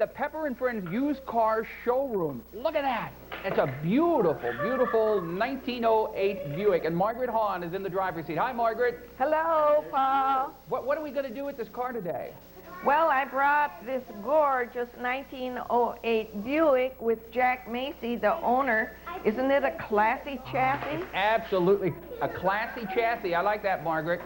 The Pepper and Friends used car showroom. Look at that. It's a beautiful, beautiful 1908 Buick. And Margaret Hahn is in the driver's seat. Hi, Margaret. Hello, Paul. What are we going to do with this car today? Well, I brought this gorgeous 1908 Buick with Jack Macy, the owner. Isn't it a classy chassis? Absolutely. A classy chassis. I like that, Margaret.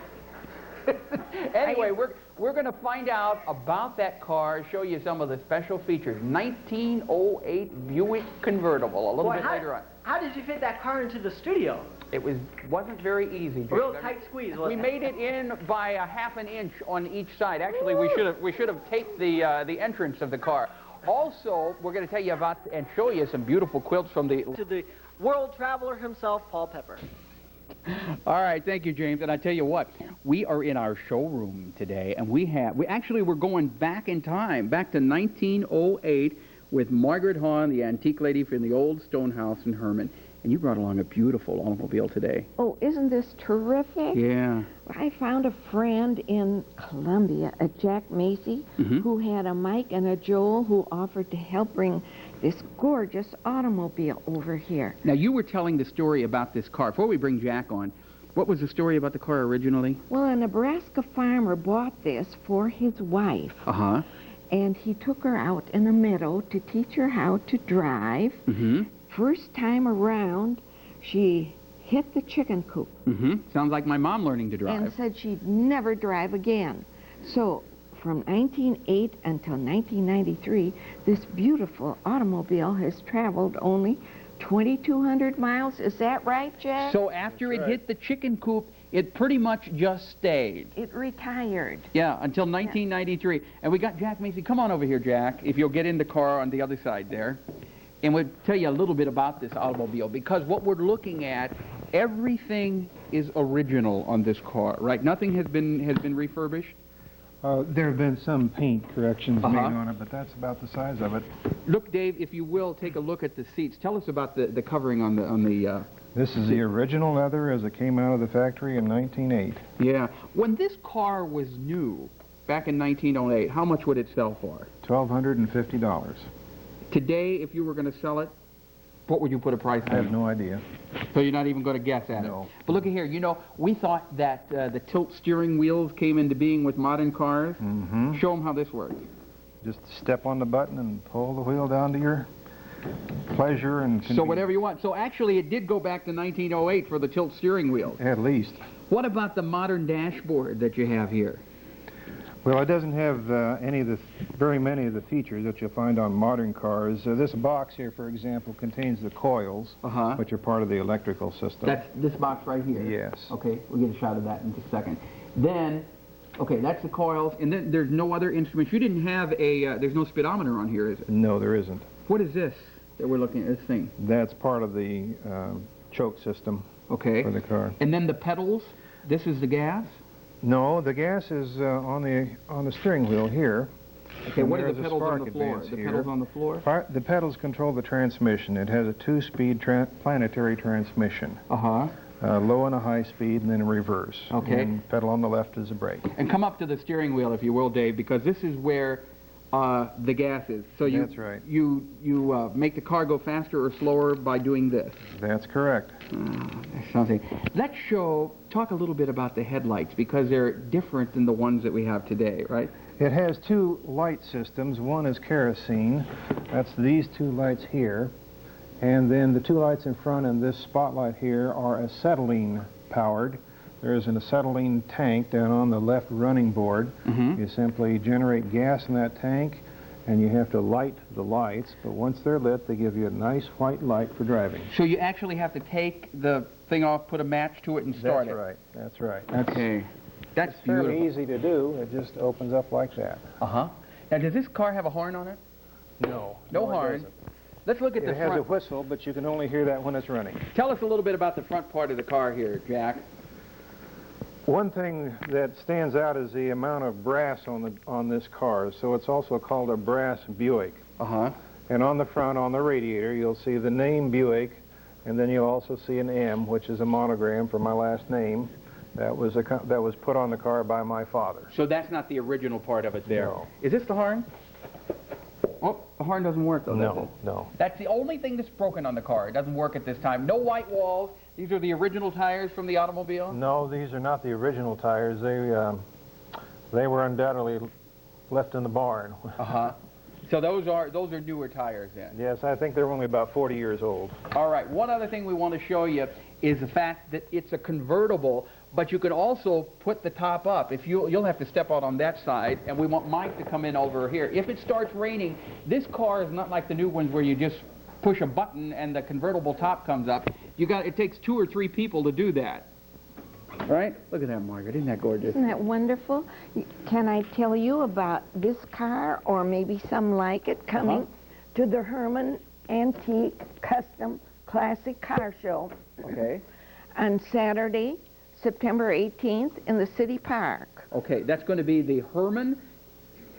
Anyway, we're going to find out about that car, show you some of the special features. 1908 Buick convertible, a little bit later on. How did you fit that car into the studio? It wasn't very easy. Real tight squeeze, wasn't We it? made it in by a half an inch on each side. Actually, we should have taped the entrance of the car. Also, we're going to tell you about and show you some beautiful quilts from the... To the world traveler himself, Paul Pepper. All right, thank you, James. And I tell you what, we are in our showroom today, and we're going back in time, back to 1908 with Margaret Hahn, the antique lady from the old stone house in Herman. And you brought along a beautiful automobile today. Oh, isn't this terrific? Yeah. I found a friend in Columbia, a Jack Macy, who had a Mike and a Joel who offered to help bring this gorgeous automobile over here. Now, you were telling the story about this car. Before we bring Jack on, what was the story about the car originally? Well, a Nebraska farmer bought this for his wife. Uh-huh. And he took her out in the meadow to teach her how to drive. Mm-hmm. First time around, she hit the chicken coop. Mm-hmm. Sounds like my mom learning to drive. And said she'd never drive again. So, from 1908 until 1993, this beautiful automobile has traveled only 2,200 miles. Is that right, Jack? So after it hit the chicken coop, it pretty much just stayed. It retired. Yeah, until 1993. And we got Jack Macy. Come on over here, Jack, if you'll get in the car on the other side there. And we'll tell you a little bit about this automobile, because what we're looking at, everything is original on this car, right? Nothing has been refurbished? There have been some paint corrections made on it, but that's about the size of it. Look, Dave, if you will, take a look at the seats. Tell us about the covering on the This is the original leather as it came out of the factory in 1908. Yeah. When this car was new, back in 1908, how much would it sell for? $1,250. Today, if you were going to sell it, what would you put a price on? I have no idea. So you're not even going to guess at it? No. But look at here, you know, we thought that the tilt steering wheels came into being with modern cars. Mm-hmm. Show them how this works. Just step on the button and pull the wheel down to your pleasure and convenience. So whatever you want. So actually, it did go back to 1908 for the tilt steering wheel. At least. What about the modern dashboard that you have here? Well, it doesn't have very many of the features that you'll find on modern cars. This box here, for example, contains the coils, which are part of the electrical system. That's this box right here? Yes. Okay, we'll get a shot of that in just a second. Then, okay, that's the coils, and then there's no other instruments. You didn't have there's no speedometer on here, is it? No, there isn't. What is this that we're looking at, this thing? That's part of the choke system for the car. And then the pedals, this is the gas? No, the gas is on the steering wheel here. Okay, what are the There's a pedals on spark the floor? advance The here. pedals on the floor? The pedals control the transmission. It has a two-speed planetary transmission. Uh-huh. Low and a high speed, and then a reverse. Okay. And pedal on the left is a brake. And come up to the steering wheel, if you will, Dave, because this is where the gas is. So That's right. You make the car go faster or slower by doing this. That's correct. That's something. Let's talk a little bit about the headlights, because they're different than the ones that we have today, right? It has two light systems. One is kerosene. That's these two lights here. And then the two lights in front and this spotlight here are acetylene powered. There is an acetylene tank down on the left running board. You simply generate gas in that tank, and you have to light the lights, but once they're lit, they give you a nice white light for driving. So you actually have to take the thing off, put a match to it, and start it. That's right. Okay. That's It's beautiful. fairly easy to do. It just opens up like that. Uh-huh. Now, does this car have a horn on it? No. No it horn. doesn't. Let's look at the It has front. a whistle, but you can only hear that when it's running. Tell us a little bit about the front part of the car here, Jack. One thing that stands out is the amount of brass on this car. So it's also called a brass Buick. Uh-huh. And on the front, on the radiator, you'll see the name Buick, and then you'll also see an M, which is a monogram for my last name. That was put on the car by my father. So that's not the original part of it there. No. Is this the horn? Oh, the horn doesn't work though, does No, it? no. That's the only thing that's broken on the car. It doesn't work at this time. No white walls. These are the original tires from the automobile? No, these are not the original tires. They were undoubtedly left in the barn. Uh-huh. So those are newer tires then? Yes, I think they're only about 40 years old. All right, one other thing we want to show you is the fact that it's a convertible, but you can also put the top up. If you'll have to step out on that side, and we want Mike to come in over here. If it starts raining, this car is not like the new ones where you just push a button and the convertible top comes up. It takes 2 or 3 people to do that. All right? Look at that, Margaret. Isn't that gorgeous? Isn't that wonderful? Can I tell you about this car or maybe some like it coming to the Herman Antique Custom Classic Car Show Okay. on Saturday, September 18th in the City Park. Okay, that's going to be the Herman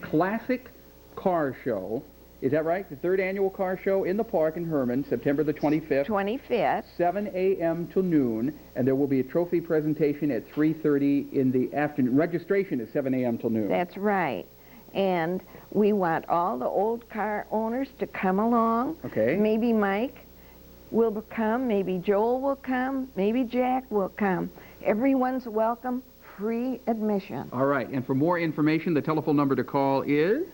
Classic Car Show. Is that right? The 3rd annual car show in the park in Herman, September the 25th. 25th. 7 a.m. till noon, and there will be a trophy presentation at 3:30 in the afternoon. Registration is 7 a.m. till noon. That's right. And we want all the old car owners to come along. Okay. Maybe Mike will come, maybe Joel will come, maybe Jack will come. Everyone's welcome, free admission. All right, and for more information, the telephone number to call is?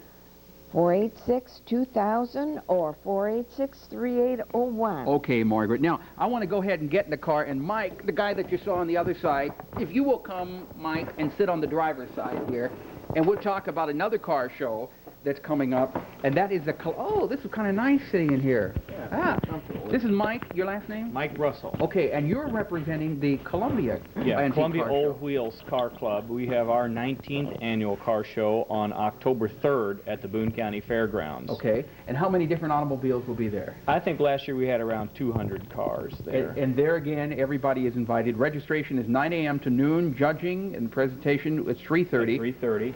486-2000 or 486-3801. Okay, Margaret. Now, I want to go ahead and get in the car, and Mike, the guy that you saw on the other side, if you will come, Mike, and sit on the driver's side here, and we'll talk about another car show that's coming up, and that is the... Oh, this is kind of nice sitting in here. Yeah, this is Mike, your last name? Mike Russell. Okay, and you're representing the Columbia Antique Columbia Car Old Show. Wheels Car Club. We have our 19th annual car show on October 3rd at the Boone County Fairgrounds. Okay, and how many different automobiles will be there? I think last year we had around 200 cars there. And there again, everybody is invited. Registration is 9 a.m. to noon. Judging and presentation is 3:30. 3:30.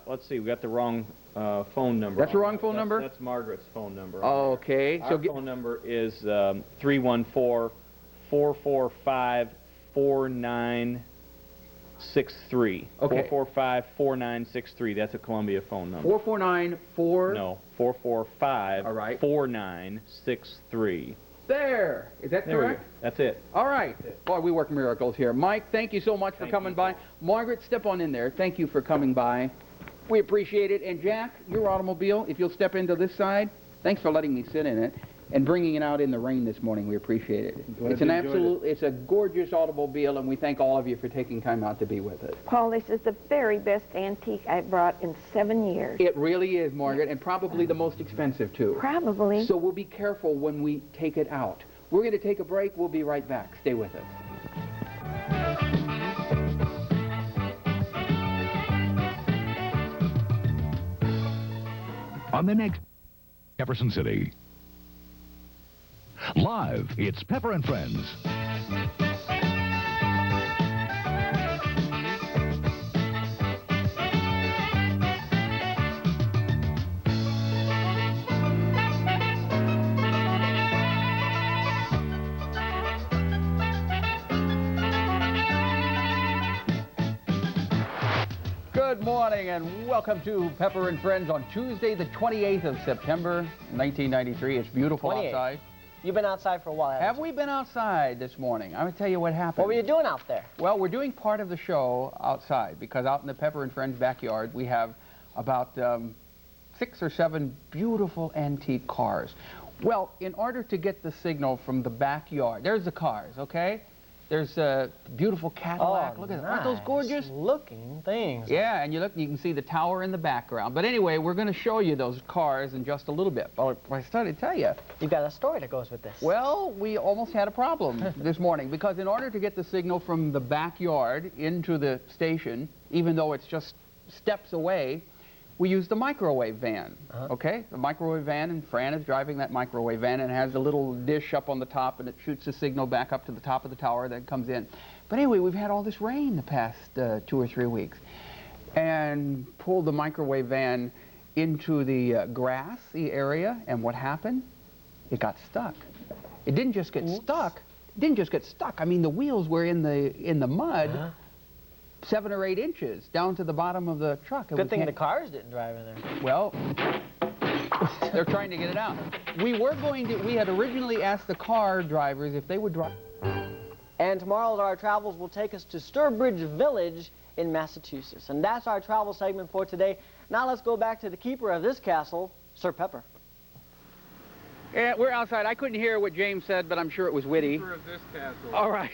Let's see, we got the wrong phone number. That's the wrong phone number? That's Margaret's phone number. Okay, Our phone number is 314-445-4963. Okay. 445-4963. That's a Columbia phone number. 449-4... No, 445 All right. 4963. There! Is that There we go. correct? That's it. All right. Boy, we work miracles here. Mike, thank you so much for coming by. Margaret, step on in there. Thank you for coming by. We appreciate it. And Jack, your automobile, if you'll step into this side, thanks for letting me sit in it and bringing it out in the rain this morning. We appreciate it. It's a gorgeous automobile, and we thank all of you for taking time out to be with us. Paul, this is the very best antique I've brought in 7 years. It really is, Margaret, and probably the most expensive, too. Probably. So we'll be careful when we take it out. We're going to take a break. We'll be right back. Stay with us. On the next Jefferson City. Live, it's Pepper and Friends. Good morning and welcome to Pepper and Friends on Tuesday, the 28th of September, 1993. It's beautiful 28th. outside. You've been outside for a while, haven't Have we been outside this morning? I'm going to tell you what happened. What were you doing out there? Well, we're doing part of the show outside because out in the Pepper and Friends backyard we have about 6 or 7 beautiful antique cars. Well, in order to get the signal from the backyard, there's the cars, okay? There's a beautiful Cadillac. Look at that. Aren't those gorgeous? Looking things. Yeah, and you look, you can see the tower in the background. But anyway, we're going to show you those cars in just a little bit. Well, I started to tell you. You've got a story that goes with this. Well, we almost had a problem this morning because in order to get the signal from the backyard into the station, even though it's just steps away, we use the microwave van, okay? The microwave van, and Fran is driving that microwave van and has a little dish up on the top and it shoots the signal back up to the top of the tower that comes in. But anyway, we've had all this rain the past 2 or 3 weeks and pulled the microwave van into the grassy area, and what happened? It got stuck. It didn't just get stuck. It didn't just get stuck. I mean, the wheels were in the mud. 7 or 8 inches down to the bottom of the truck. Good thing the cars didn't drive in there. Well, They're trying to get it out. We had originally asked the car drivers if they would drive. And tomorrow our travels will take us to Sturbridge Village in Massachusetts. And that's our travel segment for today. Now let's go back to the keeper of this castle, Sir Pepper. Yeah, we're outside. I couldn't hear what James said, but I'm sure it was witty. Keeper of this castle. All right.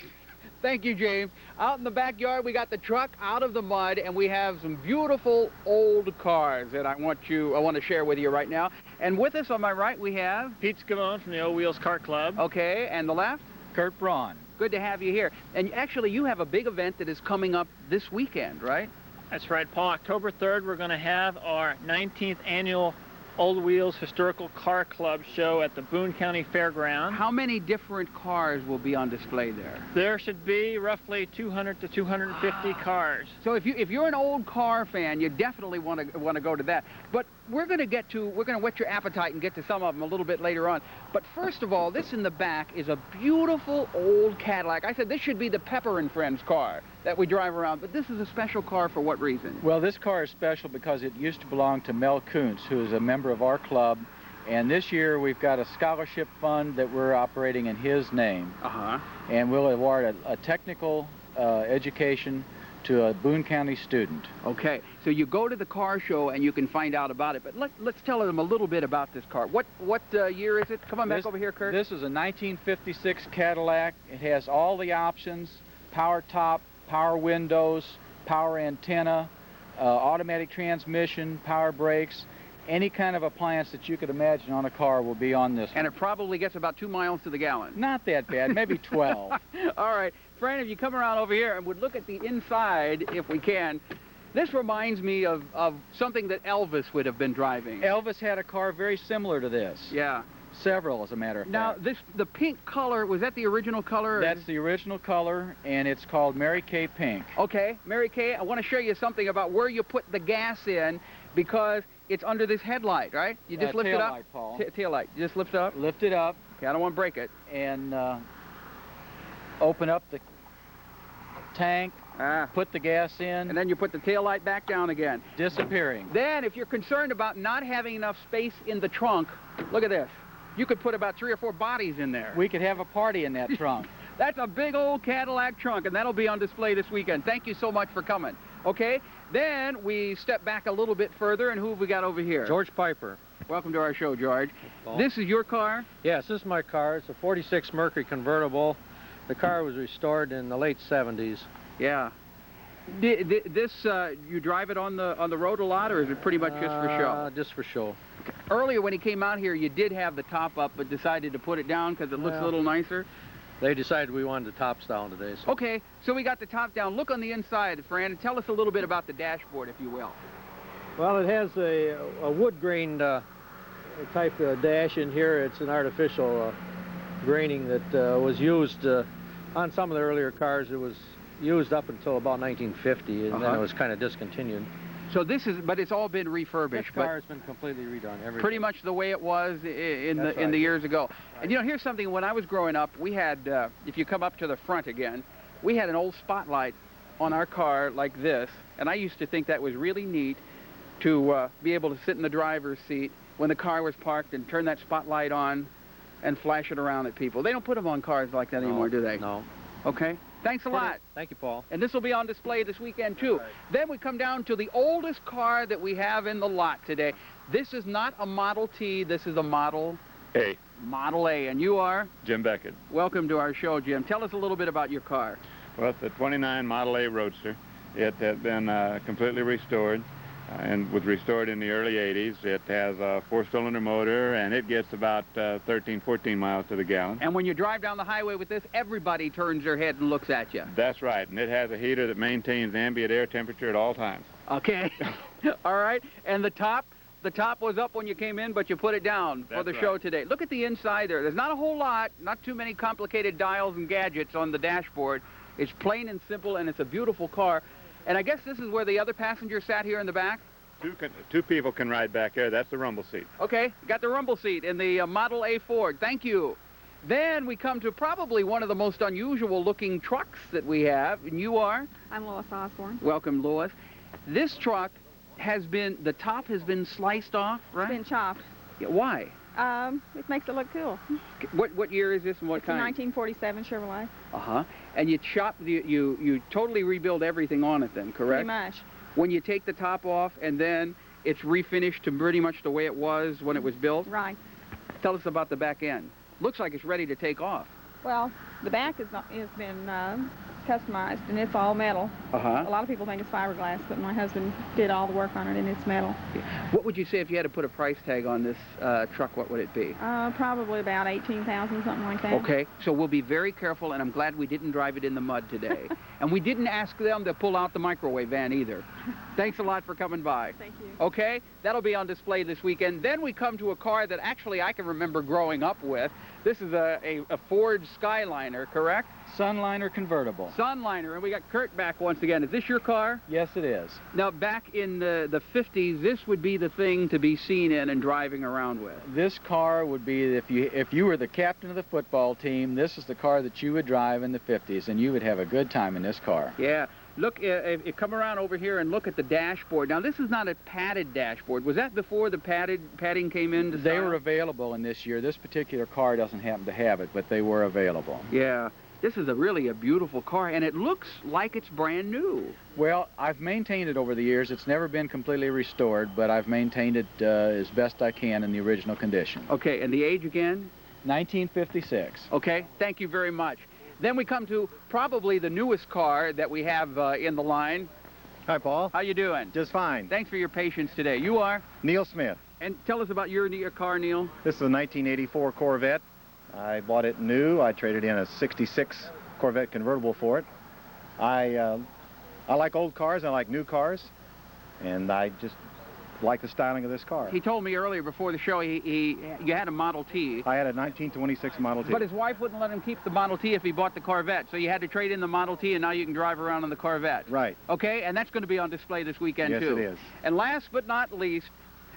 Thank you, James. Out in the backyard, we got the truck out of the mud, and we have some beautiful old cars that I want to share with you right now. And with us on my right, we have Pete Scavone from the O Wheels Car Club. Okay, and the left? Kurt Braun. Good to have you here. And actually, you have a big event that is coming up this weekend, right? That's right, Paul. October 3rd, we're going to have our 19th annual Old Wheels Historical Car Club show at the Boone County Fairgrounds. How many different cars will be on display there? There should be roughly 200 to 250 cars. So if you're an old car fan, you definitely want to go to that. But we're going to whet your appetite and get to some of them a little bit later on. But first of all, this in the back is a beautiful old Cadillac. I said this should be the Pepper and Friends car that we drive around, but this is a special car for what reason? Well, this car is special because it used to belong to Mel Kuntz, who is a member of our club. And this year we've got a scholarship fund that we're operating in his name. And we'll award a technical education to a Boone County student. Okay, so you go to the car show and you can find out about it, but let's tell them a little bit about this car. What year is it? Come on back over here, Kurt. This is a 1956 Cadillac. It has all the options: power top, power windows, power antenna, automatic transmission, power brakes. Any kind of appliance that you could imagine on a car will be on this one. And it probably gets about 2 miles to the gallon. Not that bad, maybe 12. All right. Fran, if you come around over here and would look at the inside, if we can, this reminds me of something that Elvis would have been driving. Elvis had a car very similar to this. Yeah. Several, as a matter of fact. Now, the pink color, was that the original color? That's the original color, and it's called Mary Kay Pink. Okay, Mary Kay, I want to show you something about where you put the gas in, because it's under this headlight, right? You just lift it up? Tail light, Paul. Tail light. You just lift it up? Lift it up. Okay, I don't want to break it. And open up the tank, put the gas in. And then you put the tail light back down again. Disappearing. Then, if you're concerned about not having enough space in the trunk, look at this. You could put about 3 or 4 bodies in there. We could have a party in that trunk. That's a big old Cadillac trunk, and that'll be on display this weekend. Thank you so much for coming. Okay, then we step back a little bit further, and who have we got over here? George Piper. Welcome to our show, George. Paul. This is your car? Yes, this is my car. It's a 46 Mercury convertible. The car was restored in the late 70s. Yeah. You drive it on the road a lot, or is it pretty much just for show? Just for show. Earlier when he came out here, you did have the top up, but decided to put it down because it looks a little nicer. They decided we wanted the tops down today. So. Okay, so we got the top down. Look on the inside, Fran, and tell us a little bit about the dashboard, if you will. Well, it has a wood-grained type dash in here. It's an artificial graining that was used on some of the earlier cars. It was used up until about 1950, and then it was kind of discontinued. So but it's all been refurbished. This car has been completely redone. Everything. Pretty much the way it was in the years ago. Right. And you know, here's something. When I was growing up, we had, if you come up to the front again, we had an old spotlight on our car like this, and I used to think that was really neat to be able to sit in the driver's seat when the car was parked and turn that spotlight on and flash it around at people. They don't put them on cars like that anymore, do they? No. Okay. Thanks a lot. Thank you, Paul. And this will be on display this weekend, too. Right. Then we come down to the oldest car that we have in the lot today. This is not a Model T. This is a Model A. Model A. And you are? Jim Beckett. Welcome to our show, Jim. Tell us a little bit about your car. Well, it's a 29 Model A Roadster. It has been completely restored. And was restored in the early 80s. It has a 4-cylinder motor, and it gets about 13, 14 miles to the gallon. And when you drive down the highway with this, everybody turns their head and looks at you. That's right, and it has a heater that maintains ambient air temperature at all times. Okay. All right. And the top was up when you came in, but you put it down for the show today. Look at the inside there. There's not a whole lot, not too many complicated dials and gadgets on the dashboard. It's plain and simple, and it's a beautiful car. And I guess this is where the other passenger sat here in the back? Two people can ride back there. That's the rumble seat. Okay, got the rumble seat in the Model A Ford. Thank you. Then we come to probably one of the most unusual looking trucks that we have, and you are? I'm Lois Osborne. Welcome, Lois. This truck the top has been sliced off, right? It's been chopped. Yeah, why? It makes it look cool. What year is this and what It's kind? a 1947 Chevrolet. Uh-huh. And you totally rebuild everything on it then, correct? Pretty much. When you take the top off and then it's refinished to pretty much the way it was when it was built? Right. Tell us about the back end. Looks like it's ready to take off. Well, the back has been customized, and it's all metal. Uh-huh. A lot of people think it's fiberglass, but my husband did all the work on it, and it's metal. What would you say if you had to put a price tag on this truck, what would it be? Probably about $18,000, something like that. Okay, so we'll be very careful, and I'm glad we didn't drive it in the mud today. And we didn't ask them to pull out the microwave van either. Thanks a lot for coming by. Thank you. Okay, that'll be on display this weekend. Then we come to a car that actually I can remember growing up with. This is a Ford Skyliner, correct? Sunliner convertible. Sunliner, and we got Kurt back once again. Is this your car? Yes, it is. Now, back in the 50s, this would be the thing to be seen in and driving around with. This car would be, if you were the captain of the football team, this is the car that you would drive in the 50s, and you would have a good time in this car. Yeah. Look, if you come around over here and look at the dashboard. Now, this is not a padded dashboard. Was that before the padding came in? They were available in this year. This particular car doesn't happen to have it, but they were available. Yeah. This is really a beautiful car, and it looks like it's brand new. Well, I've maintained it over the years. It's never been completely restored, but I've maintained it as best I can in the original condition. Okay, and the age again? 1956. Okay, thank you very much. Then we come to probably the newest car that we have in the line. Hi, Paul. How you doing? Just fine. Thanks for your patience today. You are? Neil Smith. And tell us about your car, Neil. This is a 1984 Corvette. I bought it new. I traded in a 66 Corvette convertible for it. I like old cars. I like new cars. And I just like the styling of this car. He told me earlier before the show you had a Model T. I had a 1926 Model T. But his wife wouldn't let him keep the Model T if he bought the Corvette. So you had to trade in the Model T, and now you can drive around in the Corvette. Right. Okay, and that's going to be on display this weekend, yes, too. Yes, it is. And last but not least,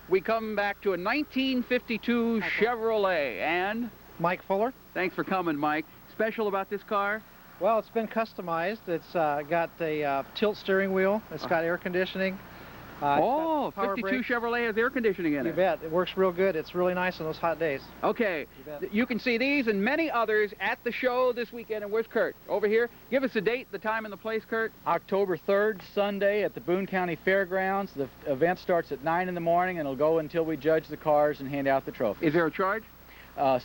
we come back to a 1952 Chevrolet. And Mike Fuller. Thanks for coming, Mike. Special about this car? Well, it's been customized. It's got a tilt steering wheel. It's got air conditioning. 52 brakes. Chevrolet has air conditioning in it. You bet. It works real good. It's really nice on those hot days. Okay. You can see these and many others at the show this weekend. And where's Kurt? Over here. Give us the date, the time, and the place, Kurt. October 3rd, Sunday at the Boone County Fairgrounds. The event starts at 9 in the morning, and it'll go until we judge the cars and hand out the trophies. Is there a charge?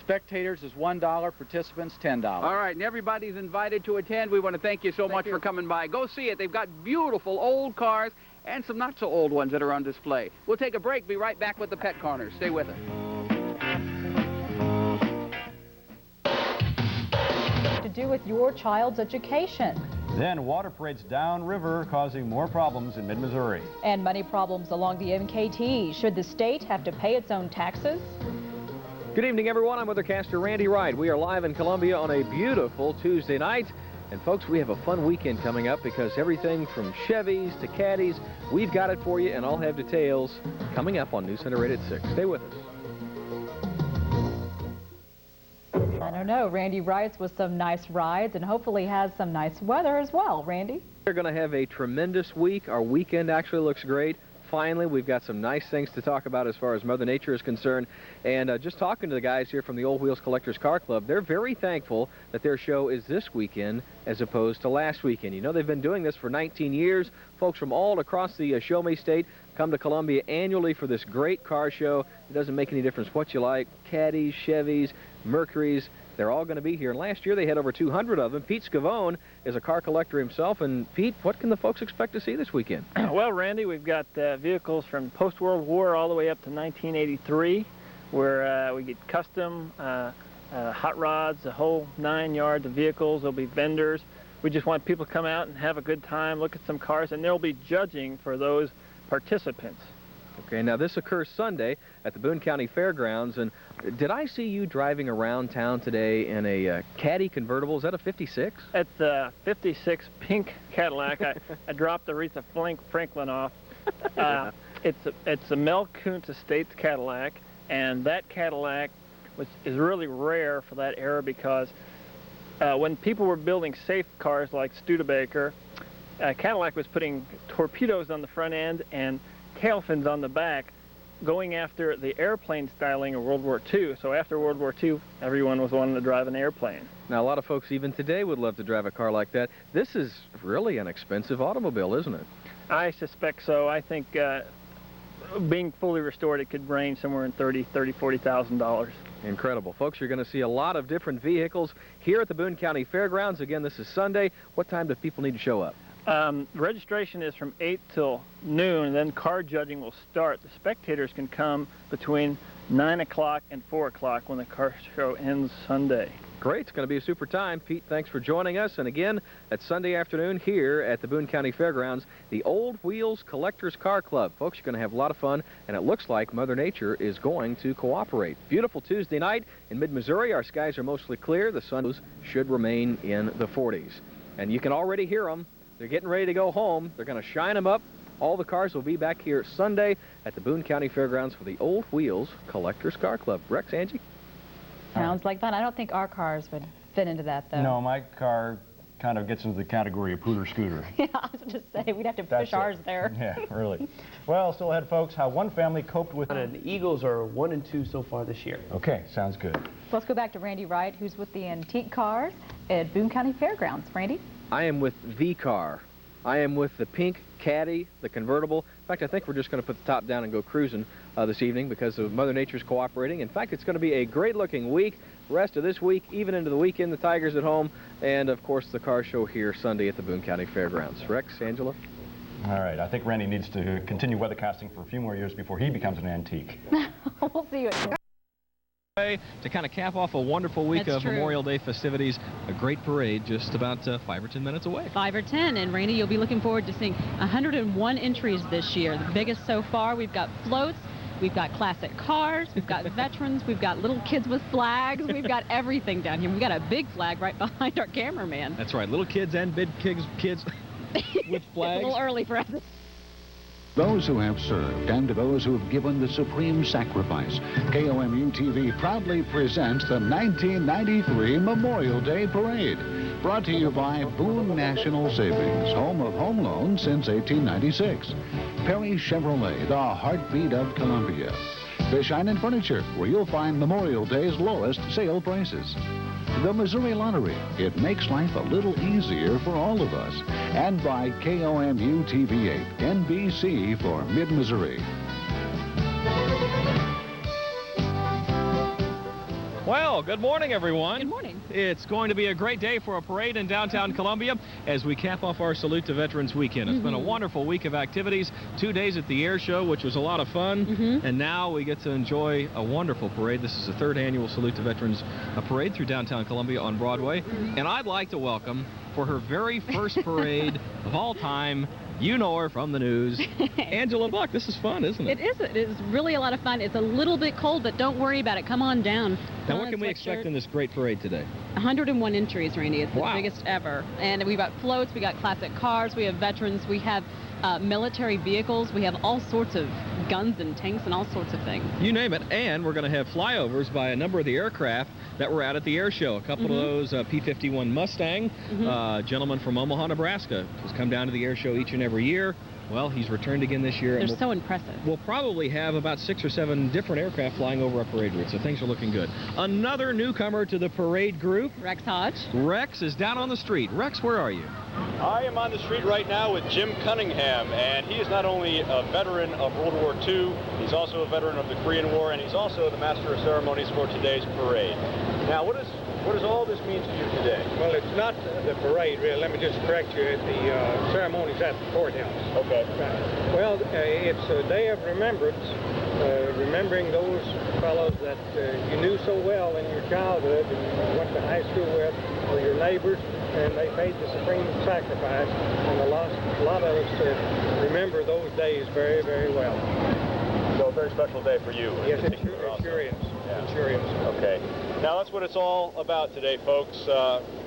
Spectators is $1, participants $10. All right, and everybody's invited to attend. We want to thank you so much for coming by. Go see it. They've got beautiful old cars and some not so old ones that are on display. We'll take a break. Be right back with the Pet Corner. Stay with us. To do with your child's education. Then water parades downriver, causing more problems in mid-Missouri. And money problems along the MKT. Should the state have to pay its own taxes? Good evening, everyone. I'm weathercaster Randy Wright. We are live in Columbia on a beautiful Tuesday night. And folks, we have a fun weekend coming up because everything from Chevys to Caddies, we've got it for you, and I'll have details coming up on News Center 8 at 6. Stay with us. I don't know. Randy rides with some nice rides and hopefully has some nice weather as well. Randy? We're going to have a tremendous week. Our weekend actually looks great. Finally, we've got some nice things to talk about as far as Mother Nature is concerned. And just talking to the guys here from the Old Wheels Collectors Car Club, they're very thankful that their show is this weekend as opposed to last weekend. You know, they've been doing this for 19 years. Folks from all across the Show Me State come to Columbia annually for this great car show. It doesn't make any difference what you like. Caddies, Chevys, Mercurys, they're all going to be here. And last year they had over 200 of them. Pete Scavone is a car collector himself. And Pete, what can the folks expect to see this weekend? Well, Randy, we've got vehicles from post-World War all the way up to 1983, where we get custom hot rods, the whole 9 yards of vehicles. There'll be vendors. We just want people to come out and have a good time, look at some cars, and they'll be judging for those participants. Okay, now this occurs Sunday at the Boone County Fairgrounds, and did I see you driving around town today in a Caddy convertible? Is that a 56? It's a 56 pink Cadillac. I dropped Aretha Franklin off. It's a Mel Kuntz Estates Cadillac, and that Cadillac is really rare for that era because when people were building safe cars like Studebaker, Cadillac was putting torpedoes on the front end and tail fins on the back going after the airplane styling of World War II. So after World War II, everyone was wanting to drive an airplane. Now, a lot of folks even today would love to drive a car like that. This is really an expensive automobile, isn't it? I suspect so. I think being fully restored, it could range somewhere in $40,000. Incredible. Folks, you're going to see a lot of different vehicles here at the Boone County Fairgrounds. Again, this is Sunday. What time do people need to show up? Registration is from 8 till noon, and then car judging will start. The spectators can come between 9 o'clock and 4 o'clock when the car show ends Sunday. Great. It's going to be a super time. Pete, thanks for joining us. And again, it's Sunday afternoon here at the Boone County Fairgrounds, the Old Wheels Collectors Car Club. Folks, you're going to have a lot of fun, and it looks like Mother Nature is going to cooperate. Beautiful Tuesday night in mid-Missouri. Our skies are mostly clear. The sun should remain in the 40s. And you can already hear them. They're getting ready to go home. They're going to shine them up. All the cars will be back here Sunday at the Boone County Fairgrounds for the Old Wheels Collectors Car Club. Rex, Angie? Sounds like fun. I don't think our cars would fit into that, though. No, my car kind of gets into the category of pooter scooter. Yeah, I was going to say, we'd have to push ours there. Yeah, really. Well, still ahead, folks, how one family coped with... And the Eagles are 1-2 so far this year. Okay, sounds good. Let's go back to Randy Wright, who's with the antique cars at Boone County Fairgrounds. Randy? I am with the car. I am with the pink Caddy, the convertible. In fact, I think we're just going to put the top down and go cruising this evening because of Mother Nature's cooperating. In fact, it's going to be a great-looking week. Rest of this week, even into the weekend, the Tigers at home, and, of course, the car show here Sunday at the Boone County Fairgrounds. Rex, Angela? All right, I think Randy needs to continue weathercasting for a few more years before he becomes an antique. We'll see you at to kind of cap off a wonderful week That's of true. Memorial Day festivities. A great parade just about 5 or 10 minutes away. 5 or 10, and Randy, you'll be looking forward to seeing 101 entries this year. The biggest so far. We've got floats, we've got classic cars, we've got veterans, we've got little kids with flags, we've got everything down here. We've got a big flag right behind our cameraman. That's right, little kids and big kids with flags. It's a little early for us. Those who have served and to those who have given the supreme sacrifice, KOMU-TV proudly presents the 1993 Memorial Day Parade. Brought to you by Boone National Savings, home of home loans since 1896. Perry Chevrolet, the heartbeat of Columbia. Fishine and Furniture, where you'll find Memorial Day's lowest sale prices. The Missouri Lottery, it makes life a little easier for all of us. And by KOMU-TV8, NBC for Mid-Missouri. Well, good morning, everyone. Good morning. It's going to be a great day for a parade in downtown Columbia as we cap off our Salute to Veterans weekend. It's been a wonderful week of activities, 2 days at the air show, which was a lot of fun, and now we get to enjoy a wonderful parade. This is the 3rd annual Salute to Veterans parade through downtown Columbia on Broadway, and I'd like to welcome, for her very first parade of all time, you know her from the news, Angela Buck. This is fun, isn't it? It is. It is really a lot of fun. It's a little bit cold, but don't worry about it. Come on down. Now, what can we expect in this great parade today? 101 entries, Randy. It's Wow. the biggest ever. And we've got floats, we got classic cars, we have veterans, we have military vehicles, we have all sorts of guns and tanks and all sorts of things. You name it. And we're going to have flyovers by a number of the aircraft that were out at the air show. A couple of those P-51 Mustang, gentleman from Omaha, Nebraska, who's come down to the air show each and every year. Well, he's returned again this year. They're so impressive. We'll probably have about 6 or 7 different aircraft flying over our parade route, so things are looking good. Another newcomer to the parade group. Rex Hodge. Rex is down on the street. Rex, where are you? I am on the street right now with Jim Cunningham, and he is not only a veteran of World War II, he's also a veteran of the Korean War, and he's also the master of ceremonies for today's parade. Now, what does all this mean to you today? Well, it's not the parade, really. Let me just correct you. The ceremonies at the courthouse. Okay. Well, it's a day of remembrance, remembering those fellows that you knew so well in your childhood and you went to high school with, or your neighbors, and they paid the supreme sacrifice. And a lot of us remember those days very, very well. So a very special day for you. Yes, it sure is. Yeah. It sure is. Okay. Now that's what it's all about today, folks.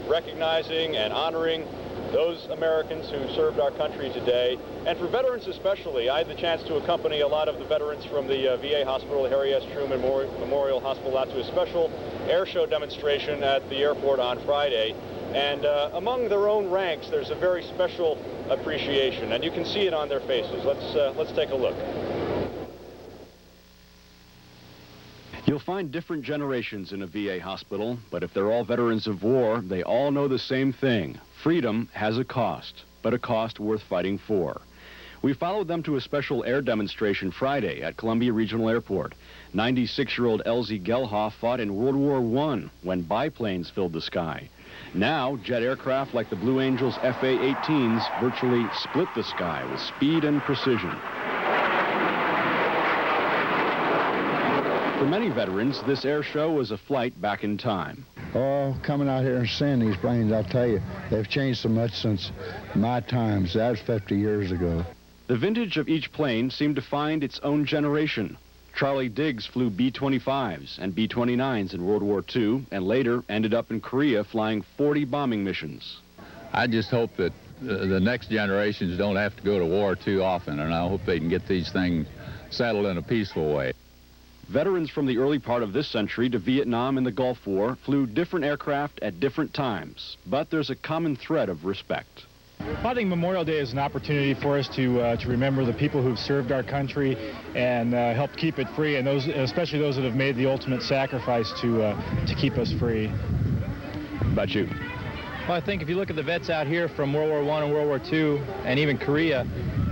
Recognizing and honoring those Americans who served our country today. And for veterans especially, I had the chance to accompany a lot of the veterans from the VA Hospital, Harry S. Truman Memorial Hospital, out to a special air show demonstration at the airport on Friday. And among their own ranks, there's a very special appreciation, and you can see it on their faces. Let's take a look. find different generations in a VA hospital, but if they're all veterans of war, they all know the same thing. Freedom has a cost, but a cost worth fighting for. We followed them to a special air demonstration Friday at Columbia Regional Airport. 96-year-old Elsie Gelhoff fought in World War I when biplanes filled the sky. Now, jet aircraft like the Blue Angels FA-18s virtually split the sky with speed and precision. For many veterans, this air show was a flight back in time. Oh, coming out here and seeing these planes, I'll tell you, they've changed so much since my times. That was 50 years ago. The vintage of each plane seemed to find its own generation. Charlie Diggs flew B-25s and B-29s in World War II and later ended up in Korea flying 40 bombing missions. I just hope that the next generations don't have to go to war too often, and I hope they can get these things settled in a peaceful way. Veterans from the early part of this century to Vietnam and the Gulf War flew different aircraft at different times, but there's a common thread of respect. I think Memorial Day is an opportunity for us to remember the people who've served our country and helped keep it free, and those, especially those that have made the ultimate sacrifice to keep us free. How about you? Well, I think if you look at the vets out here from World War I and World War II and even Korea,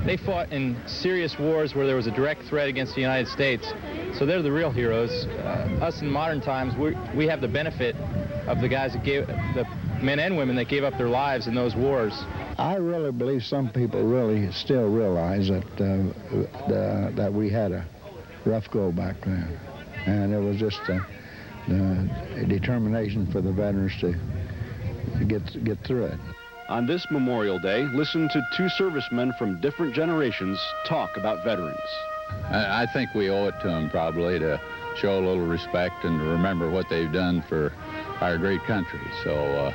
they fought in serious wars where there was a direct threat against the United States. So they're the real heroes. Us in modern times, we have the benefit of the guys that gave, the men and women that gave up their lives in those wars. I really believe some people really still realize that that we had a rough go back then, and it was just a determination for the veterans to get through it. On this Memorial Day, listen to two servicemen from different generations talk about veterans. I think we owe it to them probably to show a little respect and to remember what they've done for our great country. So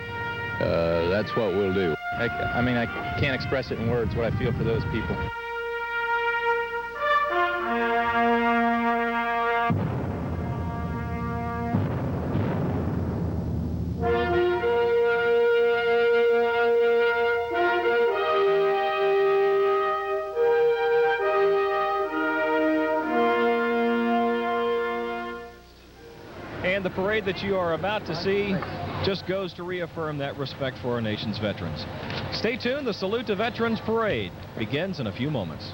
that's what we'll do. I mean, I can't express it in words, what I feel for those people. And the parade that you are about to see just goes to reaffirm that respect for our nation's veterans. Stay tuned. The Salute to Veterans Parade begins in a few moments.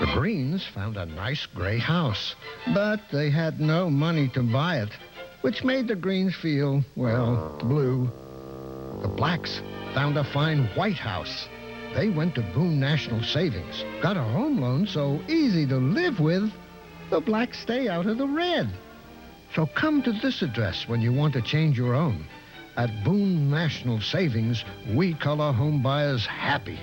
The Greens found a nice gray house, but they had no money to buy it, which made the Greens feel, well, blue. The Blacks found a fine white house. They went to Boone National Savings, got a home loan so easy to live with, the Blacks stay out of the red. So come to this address when you want to change your own. At Boone National Savings, we color home buyers happy.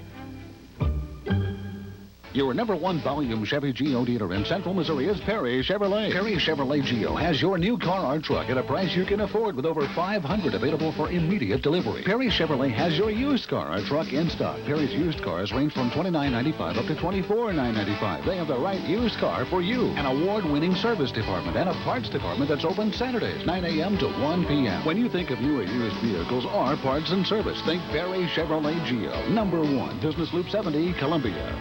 Your #1 volume Chevy Geo dealer in Central Missouri is Perry Chevrolet. Perry Chevrolet Geo has your new car or truck at a price you can afford with over 500 available for immediate delivery. Perry Chevrolet has your used car or truck in stock. Perry's used cars range from $29.95 up to $24.995. They have the right used car for you. An award-winning service department and a parts department that's open Saturdays, 9 a.m. to 1 p.m. When you think of new or used vehicles or parts and service, think Perry Chevrolet Geo. #1, Business Loop 70, Columbia.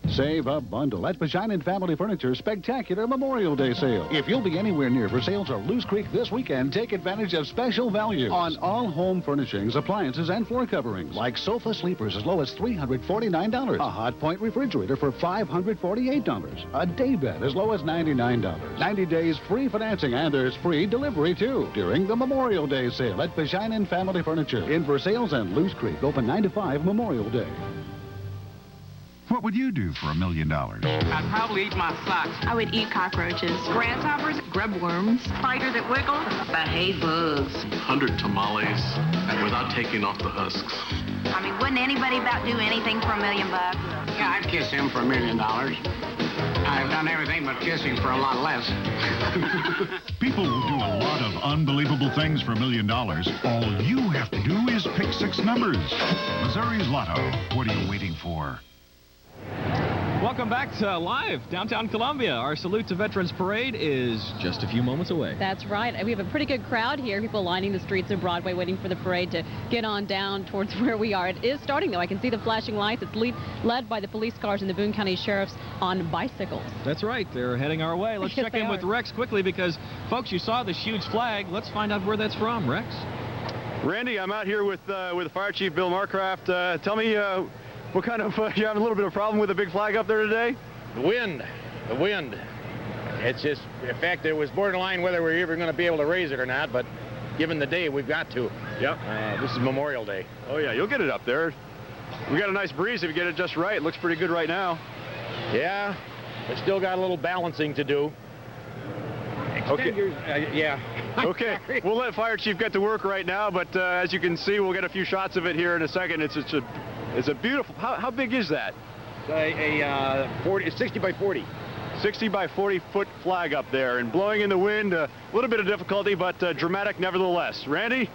Save a bundle at Pashinin Family Furniture's spectacular Memorial Day sale. If you'll be anywhere near Versailles or Loose Creek this weekend, take advantage of special values on all home furnishings, appliances, and floor coverings, like sofa sleepers as low as $349, a Hot Point refrigerator for $548, a day bed as low as $99, 90 days free financing, and there's free delivery too during the Memorial Day sale at Pashinin Family Furniture in Versailles and Loose Creek, open 9 to 5 Memorial Day. What would you do for $1 million? I'd probably eat my socks. I would eat cockroaches, grasshoppers, grub worms, spiders that wiggle. I hate bugs. 100 tamales without taking off the husks. I mean, wouldn't anybody about do anything for $1 million? Yeah, I'd kiss him for $1 million. I've done everything but kiss him for a lot less. People will do a lot of unbelievable things for $1 million. All you have to do is pick 6 numbers. Missouri's Lotto. What are you waiting for? Welcome back to live downtown Columbia. Our Salute to Veterans Parade is just a few moments away. That's right. We have a pretty good crowd here. People lining the streets of Broadway waiting for the parade to get on down towards where we are. It is starting, though. I can see the flashing lights. It's led by the police cars and the Boone County Sheriffs on bicycles. That's right. They're heading our way. Let's Yes, check they in are. with Rex quickly because, folks, you saw this huge flag. Let's find out where that's from, Rex. Randy, I'm out here with Fire Chief Bill Marcraft. Tell me what kind of, you having a little bit of a problem with the big flag up there today? The wind. It's just, in fact, it was borderline whether we're ever going to be able to raise it or not, but given the day, we've got to. Yep. This is Memorial Day. Oh, yeah, you'll get it up there. We got a nice breeze if you get it just right. It looks pretty good right now. Yeah, we still got a little balancing to do. Okay. Yeah. Okay, we'll let Fire Chief get to work right now, but as you can see, we'll get a few shots of it here in a second. It's a beautiful, how big is that? A 60 by 40. 60 by 40 foot flag up there, and blowing in the wind, a little bit of difficulty, but dramatic nevertheless. Randy?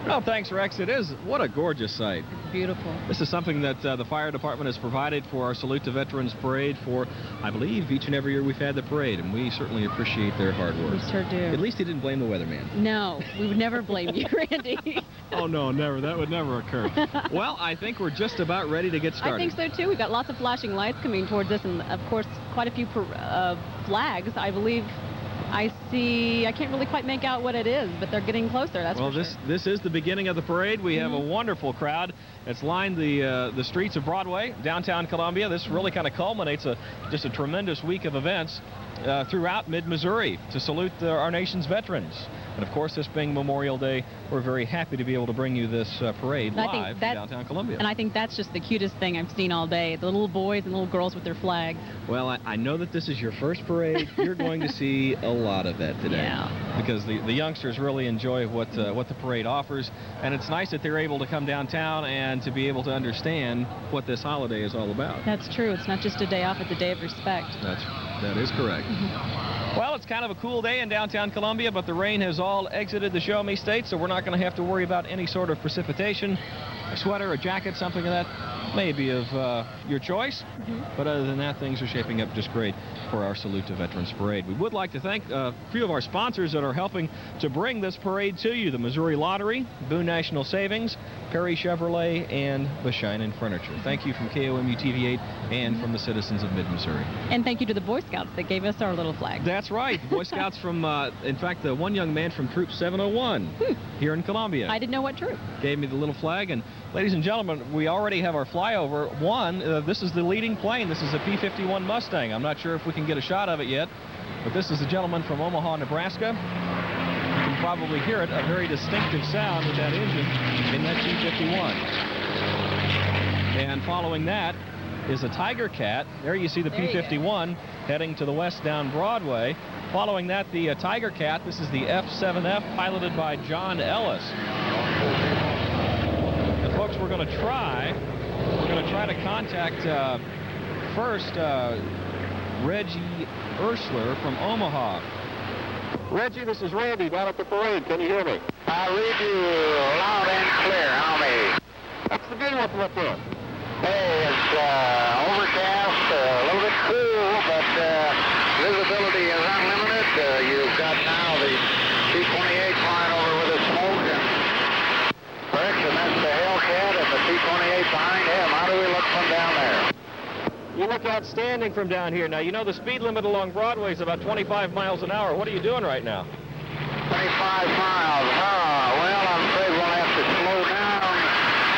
Well, thanks, Rex. It is. What a gorgeous sight. It's beautiful. This is something that the fire department has provided for our Salute to Veterans Parade for, I believe, each and every year we've had the parade, and we certainly appreciate their hard work. We sure do. At least he didn't blame the weatherman. No, we would never blame you, Randy. Oh, no, never. That would never occur. Well, I think we're just about ready to get started. I think so, too. We've got lots of flashing lights coming towards us, and, of course, quite a few flags. I believe I see, I can't really quite make out what it is, but they're getting closer, that's well, for sure. This is the beginning of the parade. We have a wonderful crowd. It's lined the streets of Broadway, downtown Columbia. This really kind of culminates just a tremendous week of events throughout mid-Missouri to salute our nation's veterans. And, of course, this being Memorial Day, we're very happy to be able to bring you this parade live from downtown Columbia. And I think that's just the cutest thing I've seen all day, the little boys and little girls with their flags. Well, I know that this is your first parade. You're going to see a lot of that today. Yeah. Because the youngsters really enjoy what the parade offers. And it's nice that they're able to come downtown and to be able to understand what this holiday is all about. That's true. It's not just a day off, it's a day of respect. That is correct. Well, it's kind of a cool day in downtown Columbia, but the rain has all exited the Show Me State, so we're not going to have to worry about any sort of precipitation. A sweater, a jacket, something of that may be of your choice. But other than that, things are shaping up just great for our Salute to Veterans Parade. We would like to thank a few of our sponsors that are helping to bring this parade to you. The Missouri Lottery, Boone National Savings, Perry Chevrolet, and Bashinen Furniture. Thank you from KOMU TV 8 and from the citizens of mid-Missouri. And thank you to the Boy Scouts that gave us our little flag. That's right. The Boy Scouts from, in fact, the one young man from Troop 701 here in Columbia. I didn't know what troop. Gave me the little flag. And ladies and gentlemen, we already have our flyover. This is the leading plane. This is a P-51 Mustang. I'm not sure if we can get a shot of it yet, but this is a gentleman from Omaha, Nebraska. You can probably hear it, a very distinctive sound with that engine in that P-51. And following that is a Tiger Cat. There you see the P-51 heading to the west down Broadway. Following that, the Tiger Cat. This is the F-7F piloted by John Ellis. And folks, we're going to try to contact first Reggie Ursler from Omaha. Reggie, this is Randy down at the parade. Can you hear me? I read you loud and clear. How me? What's the deal with this? Hey, it's overcast, a little bit cool, but visibility is unlimited. You've got now the T-28 flying over with the smoke, and correction, that's the Hellcat and the T-28 behind him. How do we look from down there? You look outstanding from down here. Now, you know the speed limit along Broadway is about 25 miles an hour. What are you doing right now? 25 miles. Well, I'm afraid we'll have to slow down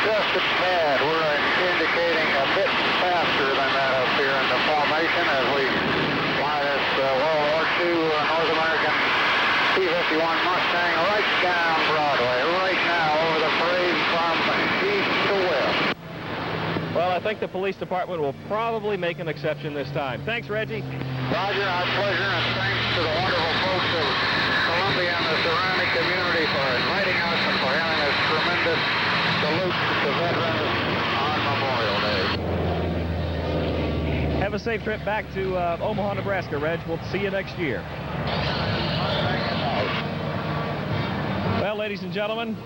just a tad. We're indicating a bit faster than that up here in the formation as we fly this World War II North American P-51 Mustang right down Broadway, right now over the parade from east to west. Well, I think the police department will probably make an exception this time. Thanks, Reggie. Roger, our pleasure, and thanks to the wonderful folks of Columbia and the surrounding community for inviting us and for having this tremendous salute to veterans on Memorial Day. Have a safe trip back to Omaha, Nebraska, Reg. We'll see you next year. Well, ladies and gentlemen,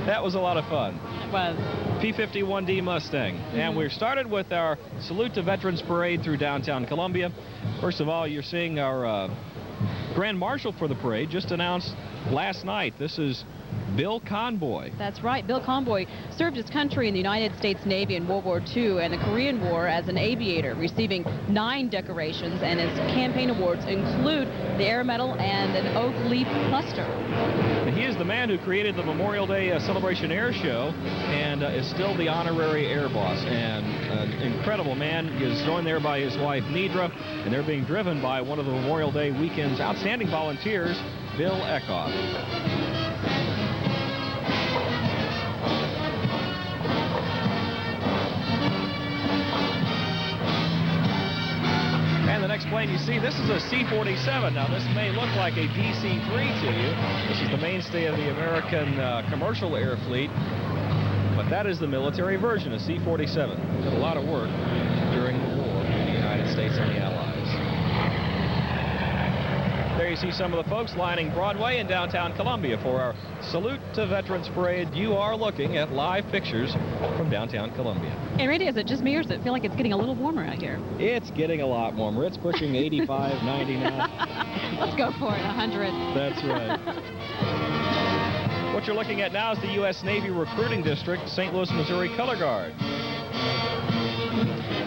That was a lot of fun. It was. P-51D Mustang. And we started with our Salute to Veterans Parade through downtown Columbia. First of all, you're seeing our Grand Marshal for the parade just announced last night. This is Bill Conboy. That's right. Bill Conboy served his country in the United States Navy in World War II and the Korean War as an aviator, receiving 9 decorations, and his campaign awards include the Air Medal and an Oak Leaf Cluster. And he is the man who created the Memorial Day Celebration Air Show and is still the honorary air boss. And an incredible man. He is joined there by his wife, Nidra, and they're being driven by one of the Memorial Day weekend's outstanding volunteers, Bill Eckhoff. And the next plane you see, this is a C-47. Now, this may look like a DC-3 to you. This is the mainstay of the American commercial air fleet. But that is the military version, a C-47. Did a lot of work during the war between the United States and the Allies. There you see some of the folks lining Broadway in downtown Columbia for our Salute to Veterans Parade. You are looking at live pictures from downtown Columbia. And Randy, is it just me or does it feel like it's getting a little warmer out here? It's getting a lot warmer. It's pushing 85, 90 now. Let's go for it, 100. That's right. What you're looking at now is the U.S. Navy Recruiting District, St. Louis, Missouri Color Guard.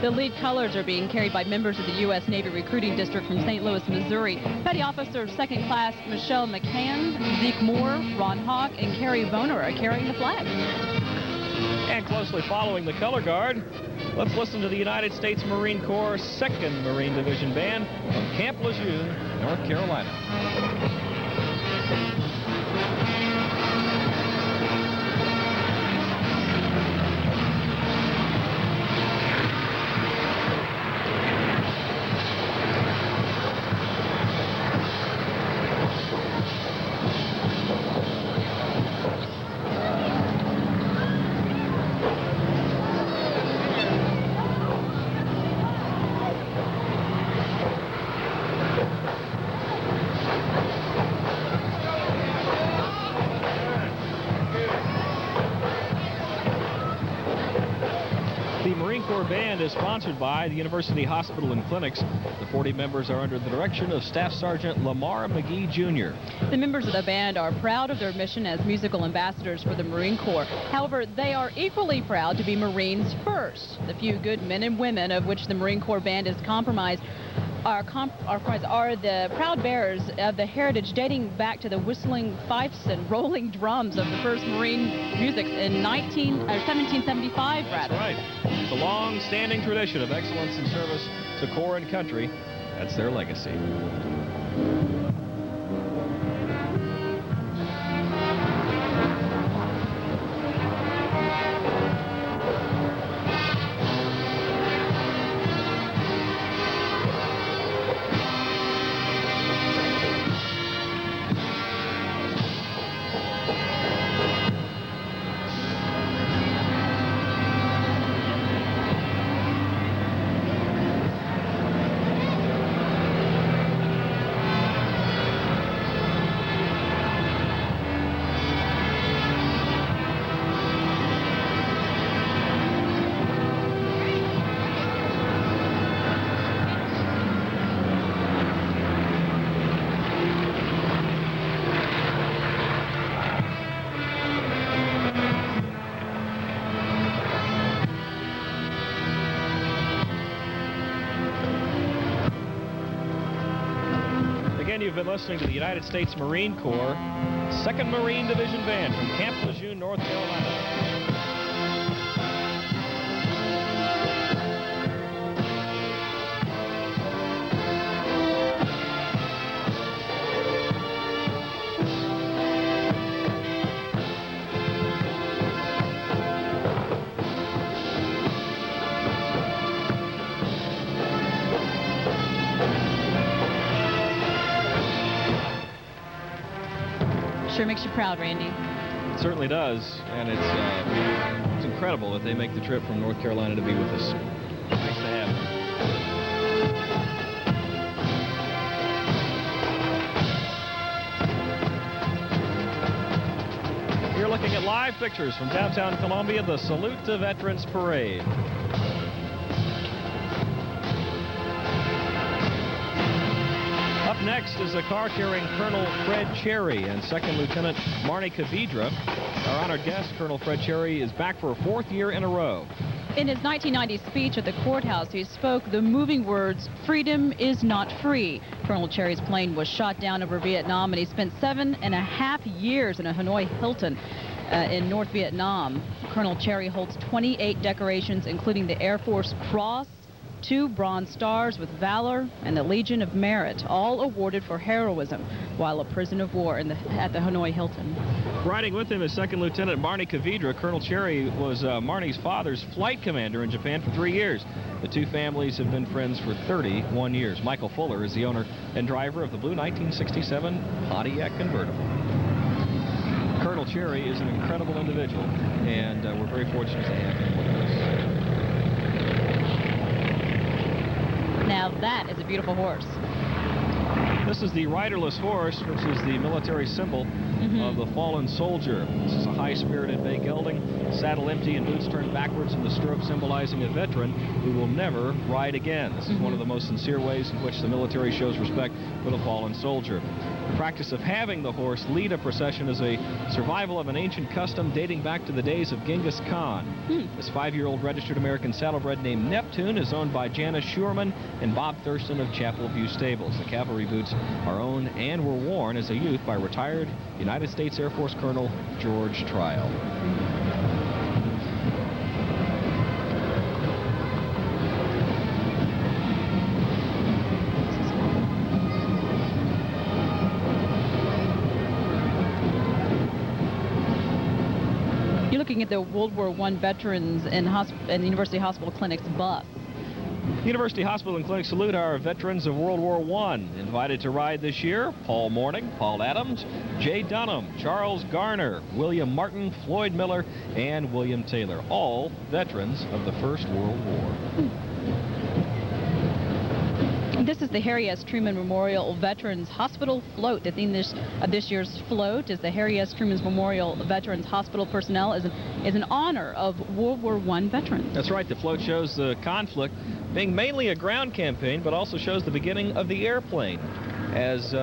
The lead colors are being carried by members of the U.S. Navy Recruiting District from St. Louis, Missouri. Petty Officer 2nd Class Michelle McCann, Zeke Moore, Ron Hawk, and Carrie Boner are carrying the flag. And closely following the color guard, let's listen to the United States Marine Corps 2nd Marine Division Band from Camp Lejeune, North Carolina. Band is sponsored by the University Hospital and Clinics. The 40 members are under the direction of Staff Sergeant Lamar McGee Jr. The members of the band are proud of their mission as musical ambassadors for the Marine Corps. However, they are equally proud to be Marines first. The few good men and women of which the Marine Corps band is comprised are the proud bearers of the heritage dating back to the whistling fifes and rolling drums of the first Marine music in 1775, rather. That's right. It's a long-standing tradition of excellence in service to Corps and country. That's their legacy. You've been listening to the United States Marine Corps 2nd Marine Division Band from Camp Lejeune, North Carolina. Sure makes you proud, Randy. It certainly does, and it's incredible that they make the trip from North Carolina to be with us. Nice to have them. You're looking looking at live pictures from downtown Columbia, the Salute to Veterans Parade. Up next is a car carrying Colonel Fred Cherry and Second Lieutenant Marnie Kavidra. Our honored guest, Colonel Fred Cherry, is back for a 4th year in a row. In his 1990 speech at the courthouse, he spoke the moving words, "Freedom is not free." Colonel Cherry's plane was shot down over Vietnam, and he spent 7.5 years in a Hanoi Hilton in North Vietnam. Colonel Cherry holds 28 decorations, including the Air Force Cross, 2 Bronze Stars with Valor, and the Legion of Merit, all awarded for heroism while a prisoner of war at the Hanoi Hilton. Riding with him is Second Lieutenant Marnie Kavidra. Colonel Cherry was Marnie's father's flight commander in Japan for 3 years. The two families have been friends for 31 years. Michael Fuller is the owner and driver of the blue 1967 Pontiac convertible. Colonel Cherry is an incredible individual, and we're very fortunate to have him with us. Now that is a beautiful horse. This is the riderless horse, which is the military symbol of the fallen soldier. This is a high-spirited bay gelding, saddle empty and boots turned backwards in the stirrup, symbolizing a veteran who will never ride again. This is one of the most sincere ways in which the military shows respect for the fallen soldier. The practice of having the horse lead a procession is a survival of an ancient custom dating back to the days of Genghis Khan. This 5-year-old registered American saddlebred named Neptune is owned by Janice Schurman and Bob Thurston of Chapel View Stables. The cavalry boots are owned and were worn as a youth by retired United States Air Force Colonel George Trial. You're looking at the World War I veterans in the University Hospital Clinic's bus. University Hospital and Clinic salute our veterans of World War I. Invited to ride this year, Paul Morning, Paul Adams, Jay Dunham, Charles Garner, William Martin, Floyd Miller, and William Taylor, all veterans of the First World War. This is the Harry S. Truman Memorial Veterans Hospital float. The theme of this year's float is the Harry S. Truman Memorial Veterans Hospital personnel is in honor of World War I veterans. That's right. The float shows the conflict being mainly a ground campaign, but also shows the beginning of the airplane as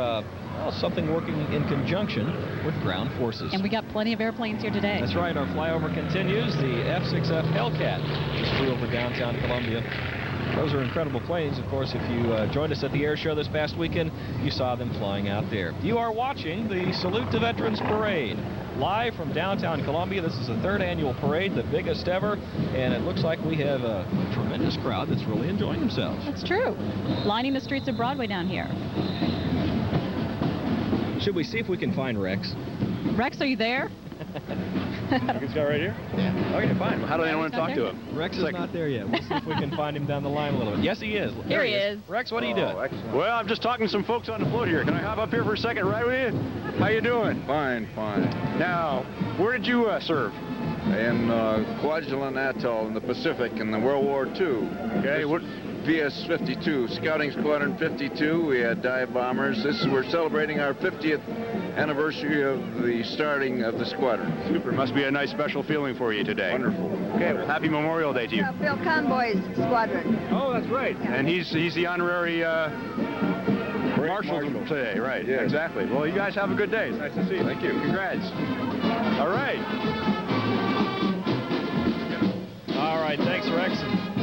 something working in conjunction with ground forces. And we got plenty of airplanes here today. That's right. Our flyover continues. The F-6F Hellcat just flew over downtown Columbia. Those are incredible planes. Of course, if you joined us at the air show this past weekend, you saw them flying out there. You are watching the Salute to Veterans Parade, live from downtown Columbia. This is the 3rd annual parade, the biggest ever, and it looks like we have a tremendous crowd that's really enjoying themselves. That's true. Lining the streets of Broadway down here. Should we see if we can find Rex? Rex, are you there? This guy right here? Yeah. Okay, fine. How do I want to talk to him? Rex is not there yet. We'll see if we can find him down the line a little bit. Yes, he is. Here he is. Rex, what are you doing? Well, I'm just talking to some folks on the float here. Can I hop up here for a second, right with you? How you doing? Fine, fine. Now, where did you serve? In Kwajalein Atoll in the Pacific in the World War II. Okay, what? VS-52, Scouting Squadron 52. We had dive bombers. We're celebrating our 50th anniversary of the starting of the squadron. Super. Must be a nice special feeling for you today. Wonderful. Okay, well, happy Memorial Day to you. Bill Convoy's squadron. Oh, that's right. Yeah. And he's the honorary marshal today, right? Yes. Exactly. Well, you guys have a good day. It's nice to see you. Thank you. Congrats. All right. All right, thanks, Rex.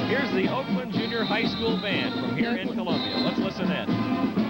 Here's the Oakland Junior High School Band from here in Columbia. Let's listen in.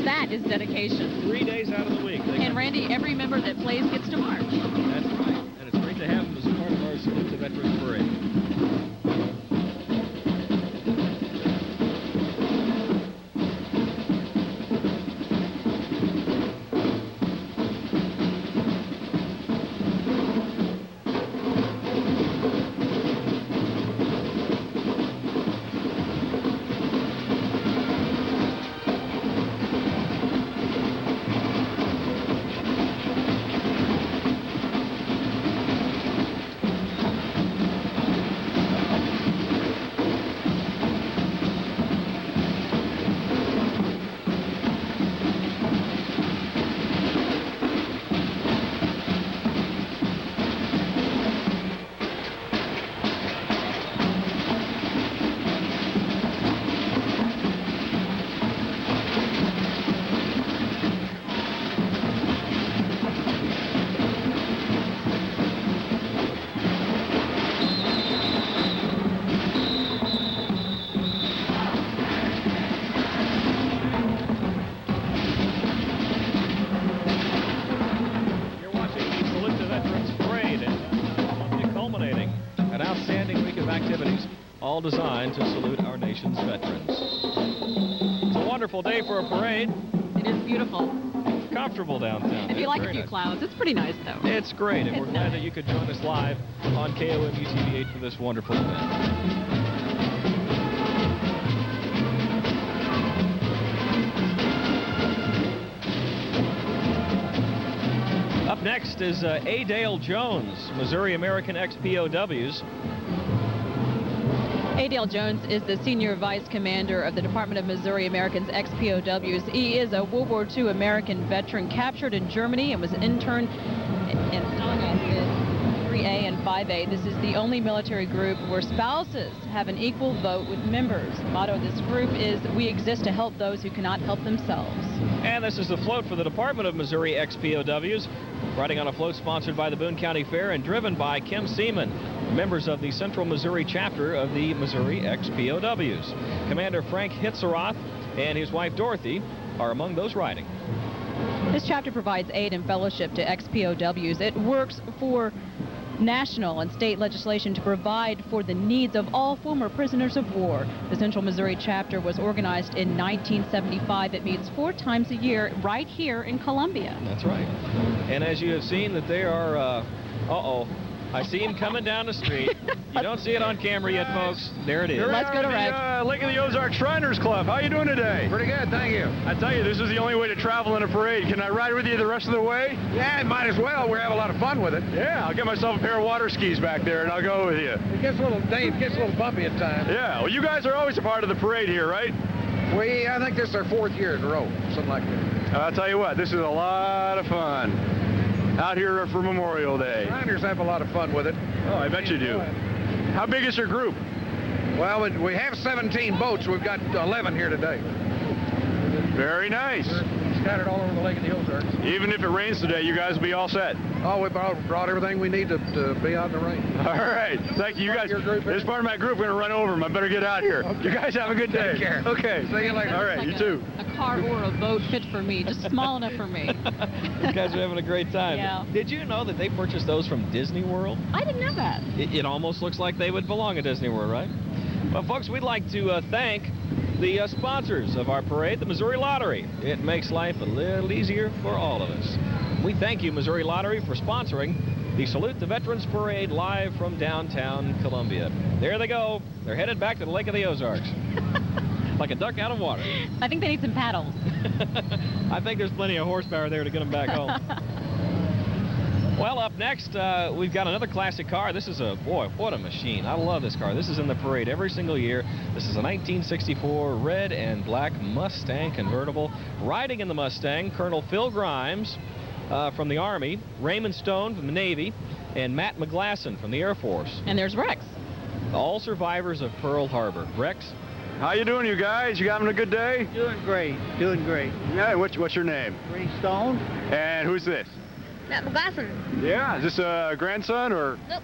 That is dedication. 3 days out of the week. And Randy, every member that plays gets to march. That's right. And it's great to have them as part of our Salute to Veterans Parade. outstanding week of activities, all designed to salute our nation's veterans. It's a wonderful day for a parade. It is beautiful. Comfortable downtown. If you like a Very few nice. clouds, it's pretty nice, though. It's great, and we're glad that you could join us live on KOMU TV8 for this wonderful event. Up next is A. Dale Jones, Missouri American ex-POWs. A. Dale Jones is the senior vice commander of the Department of Missouri Americans ex-POWs. He is a World War II American veteran captured in Germany and was interned in Stalingrad in 3A and 5A. This is the only military group where spouses have an equal vote with members. The motto of this group is, "We exist to help those who cannot help themselves." And this is the float for the Department of Missouri ex-POWs, riding on a float sponsored by the Boone County Fair and driven by Kim Seaman, members of the Central Missouri chapter of the Missouri ex-POWs. Commander Frank Hitzeroth and his wife Dorothy are among those riding. This chapter provides aid and fellowship to ex-POWs. It works for national and state legislation to provide for the needs of all former prisoners of war. The Central Missouri chapter was organized in 1975. It meets 4 times a year right here in Columbia. That's right. And as you have seen that they are, uh-oh, I see him coming down the street. You don't see it on camera yet, folks. There it is. Here we Let's are go to at Rex. the Lake of the Ozarks Shriners Club. How you doing today? Pretty good, thank you. I tell you, this is the only way to travel in a parade. Can I ride with you the rest of the way? Yeah, might as well. We're having a lot of fun with it. Yeah, I'll get myself a pair of water skis back there, and I'll go with you. It gets a little, Dave, gets a little bumpy at times. Yeah, well, you guys are always a part of the parade here, right? I think this is our 4th year in a row, something like that. I'll tell you what, this is a lot of fun. Out here for Memorial Day. Shriners have a lot of fun with it. Oh, I bet you do. How big is your group? Well, we have 17 boats. We've got 11 here today. Very nice. We're scattered all over the Lake of the Ozarks. Even if it rains today, you guys will be all set. Oh, we brought everything we need to be out in the rain. All right. Thank you. You guys, this part of my group, we're going to run over them. I better get out here. Okay. You guys have a good day. Take care. Okay. See you later. All right, Like you too. A car or a boat fit for me, just small enough for me. You guys are having a great time. Yeah. Did you know that they purchased those from Disney World? I didn't know that. It almost looks like they would belong at Disney World, right? Well, folks, we'd like to thank the sponsors of our parade, the Missouri Lottery. It makes life a little easier for all of us. We thank you, Missouri Lottery, for sponsoring the Salute the Veterans Parade live from downtown Columbia. There they go. They're headed back to the Lake of the Ozarks. Like a duck out of water. I think they need some paddles. I think there's plenty of horsepower there to get them back home. Well, up next, we've got another classic car. This is boy, what a machine. I love this car. This is in the parade every single year. This is a 1964 red and black Mustang convertible. Riding in the Mustang, Colonel Phil Grimes from the Army, Raymond Stone from the Navy, and Matt McGlasson from the Air Force. And there's Rex. All survivors of Pearl Harbor. Rex? How you doing, you guys? You having a good day? Doing great. Doing great. Yeah, what's your name? Ray Stone. And who's this? Matt McGlasson. Yeah, is this a grandson or? Nope.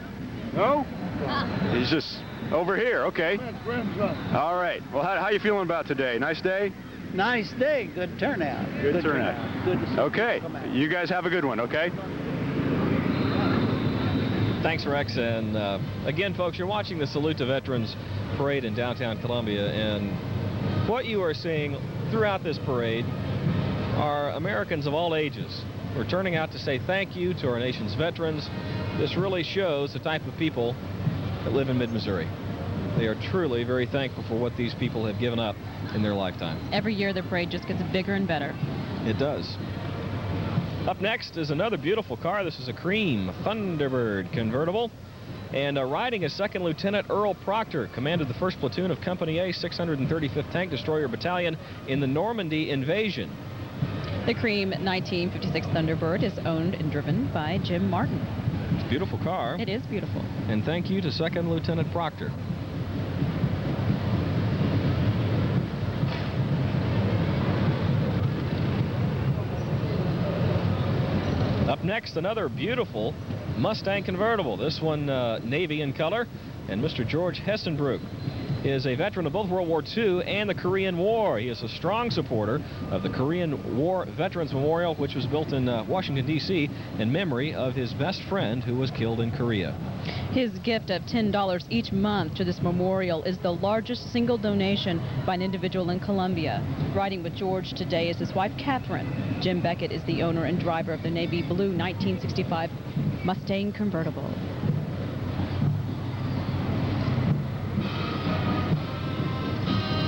No? Ah. He's just over here, okay. Grandson. All right. Well, how you feeling about today? Nice day? Nice day. Good turnout. Good turnout. Good to see Okay. you come out. You guys have a good one, okay? Thanks, Rex. And again, folks, you're watching the Salute to Veterans Parade in downtown Columbia. And what you are seeing throughout this parade are Americans of all ages who are turning out to say thank you to our nation's veterans. This really shows the type of people that live in mid-Missouri. They are truly very thankful for what these people have given up in their lifetime. Every year the parade just gets bigger and better. It does. Up next is another beautiful car. This is a cream Thunderbird convertible. And riding is Second Lieutenant Earl Proctor, commanded the 1st Platoon of Company A, 635th Tank Destroyer Battalion in the Normandy invasion. The cream 1956 Thunderbird is owned and driven by Jim Martin. It's a beautiful car. It is beautiful. And thank you to Second Lieutenant Proctor. Up next, another beautiful Mustang convertible. This one Navy in color, and Mr. George Hessenbrook is a veteran of both World War II and the Korean War. He is a strong supporter of the Korean War Veterans Memorial, which was built in Washington, D.C. in memory of his best friend who was killed in Korea. His gift of $10 each month to this memorial is the largest single donation by an individual in Columbia. Riding with George today is his wife, Catherine. Jim Beckett is the owner and driver of the navy blue 1965 Mustang convertible.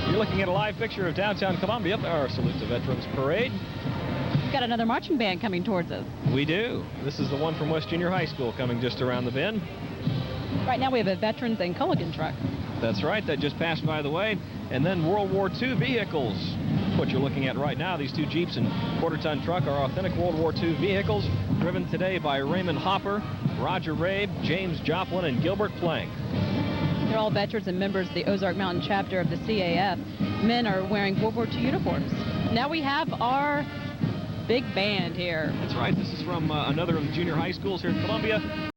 You're looking at a live picture of downtown Columbia, our Salute to Veterans Parade. We've got another marching band coming towards us. We do. This is the one from West Junior High School coming just around the bend. Right now we have a Veterans and Culligan truck. That's right, that just passed by the way. And then World War II vehicles. What you're looking at right now, these two Jeeps and quarter-ton truck are authentic World War II vehicles driven today by Raymond Hopper, Roger Rabe, James Joplin, and Gilbert Plank. They're all veterans and members of the Ozark Mountain chapter of the CAF. Men are wearing World War II uniforms. Now we have our big band here. That's right. This is from another of the junior high schools here in Columbia.